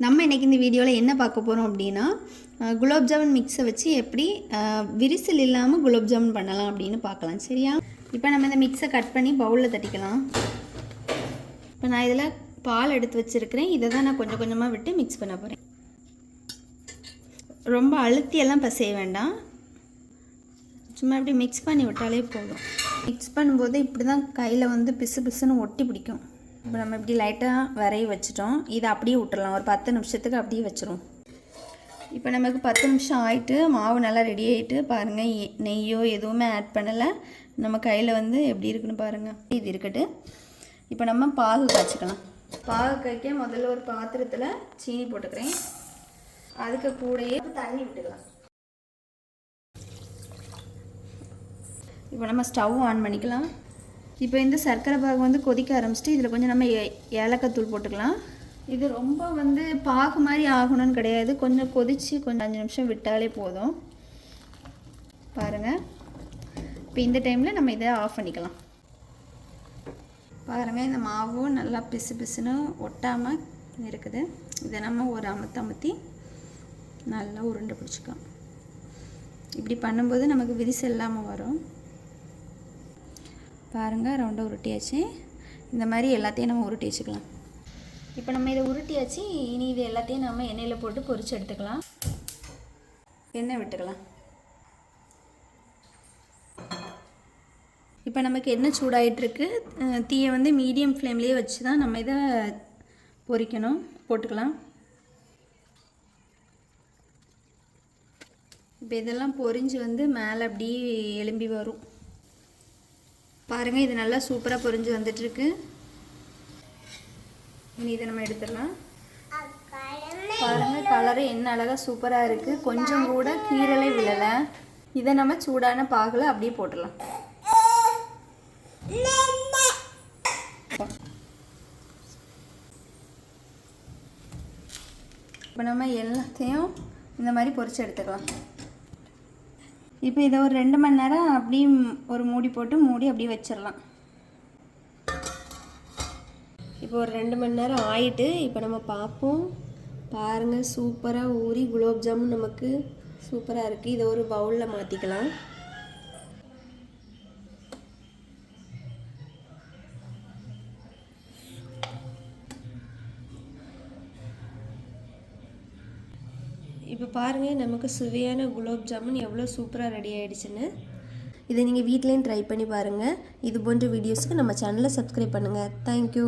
நம்ம இன்றைக்கி இந்த வீடியோவில் என்ன பார்க்க போகிறோம் அப்படின்னா குலோப் ஜாமுன் மிக்ஸை வச்சு எப்படி விரிசல் இல்லாமல் குலோப் ஜாமுன் பண்ணலாம் அப்படின்னு பார்க்கலாம். சரியா? இப்போ நம்ம இந்த மிக்ஸை கட் பண்ணி பவுலில் தட்டிக்கலாம். இப்போ நான் இதில் பால் எடுத்து வச்சுருக்கிறேன். இதை தான் நான் கொஞ்சம் கொஞ்சமாக விட்டு மிக்ஸ் பண்ண போகிறேன். ரொம்ப அழுத்தியெல்லாம் செய்ய வேண்டாம், சும்மா இப்படி மிக்ஸ் பண்ணி விட்டாலே போதும். மிக்ஸ் பண்ணும்போது இப்படி தான் கையில் வந்து பிசு பிசுன்னு ஒட்டி பிடிக்கும். இப்போ நம்ம இப்படி லைட்டாக வரைய வச்சிட்டோம். இதை அப்படியே விட்டுடலாம். ஒரு 10 நிமிஷத்துக்கு அப்படியே வச்சிரும். இப்போ நமக்கு 10 நிமிஷம் ஆகிட்டு மாவு நல்லா ரெடி ஆகிட்டு பாருங்கள். நெய்யோ எதுவுமே ஆட் பண்ணலை. நம்ம கையில் வந்து எப்படி இருக்குன்னு பாருங்கள். இது இருக்கட்டு. இப்போ நம்ம பாகு காய்ச்சிக்கலாம். பாகு காய்க்க முதல்ல ஒரு பாத்திரத்தில் சீனி போட்டுக்கிறேன். அதுக்கு கூடயே தண்ணி விட்டுக்கலாம். இப்போ நம்ம ஸ்டவ் ஆன் பண்ணிக்கலாம். இப்போ இந்த சர்க்கரை பாகு வந்து கொதிக்க ஆரம்பிச்சிட்டு இதில் கொஞ்சம் நம்ம ஏலக்காய் தூள் போட்டுக்கலாம். இது ரொம்ப வந்து பாகு மாதிரி ஆகணும்னு கிடையாது. கொஞ்சம் கொதித்து கொஞ்சம் 5 நிமிஷம் விட்டாலே போதும். பாருங்கள். இப்போ இந்த டைமில் நம்ம இதை ஆஃப் பண்ணிக்கலாம். பாருங்கள், இந்த மாவு நல்லா பிசு பிசுன்னு ஒட்டாமல் இருக்குது. இதை நம்ம ஒரு அமுத்தி நல்லா உருண்டை பிடிச்சிக்கலாம். இப்படி பண்ணும்போது நமக்கு விரிசல் இல்லாமல் வரும். பாருங்கள், ரவுண்டாக உருட்டியாச்சு. இந்த மாதிரி எல்லாத்தையும் நம்ம உருட்டி வச்சுக்கலாம். இப்போ நம்ம இதை உருட்டியாச்சு. இனி இது எல்லாத்தையும் நம்ம எண்ணெயில் போட்டு பொரிச்சு எடுத்துக்கலாம். எண்ணெய் விட்டுக்கலாம். இப்போ நமக்கு எண்ணெய் சூடாகிட்டுருக்கு. தீயை வந்து மீடியம் ஃப்ளேம்லேயே வச்சு தான் நம்ம இதை பொரிக்கணும். போட்டுக்கலாம். இப்போ இதெல்லாம் பொரிஞ்சு வந்து மேலே அப்படி எலும்பி வரும். பாருங்கள், இது நல்லா சூப்பராக பொரிஞ்சு வந்துட்டுருக்கு. இனி இதை நம்ம எடுத்துடலாம். பாருங்கள், கலரு என்ன அழகாக சூப்பராக இருக்குது. கொஞ்சம் கூட கீரலே விழலை. இதை நம்ம சூடான பாகில் அப்படியே போட்டுடலாம். இப்போ நம்ம எல்லாத்தையும் இந்த மாதிரி பொரிச்சு எடுத்துக்கலாம். இப்போ இதை ஒரு 2 மணி நேரம் அப்படியே ஒரு மூடி போட்டு மூடி அப்படியே வச்சிடலாம். இப்போ ஒரு 2 மணி நேரம் ஆகிட்டு இப்போ நம்ம பார்ப்போம். பாருங்கள், சூப்பராக ஊறி குலோப் ஜாமுன் நமக்கு சூப்பராக இருக்குது. இதை ஒரு பவுலில் மாற்றிக்கலாம். இப்போ பாருங்கள், நமக்கு சுவையான குலோப் ஜாமுன் எவ்வளோ சூப்பராக ரெடி ஆகிடுச்சுன்னு. இதை நீங்கள் வீட்லேயும் ட்ரை பண்ணி பாருங்கள். இது போன்ற வீடியோஸுக்கு நம்ம சேனலை சப்ஸ்கிரைப் பண்ணுங்கள். தேங்க்யூ.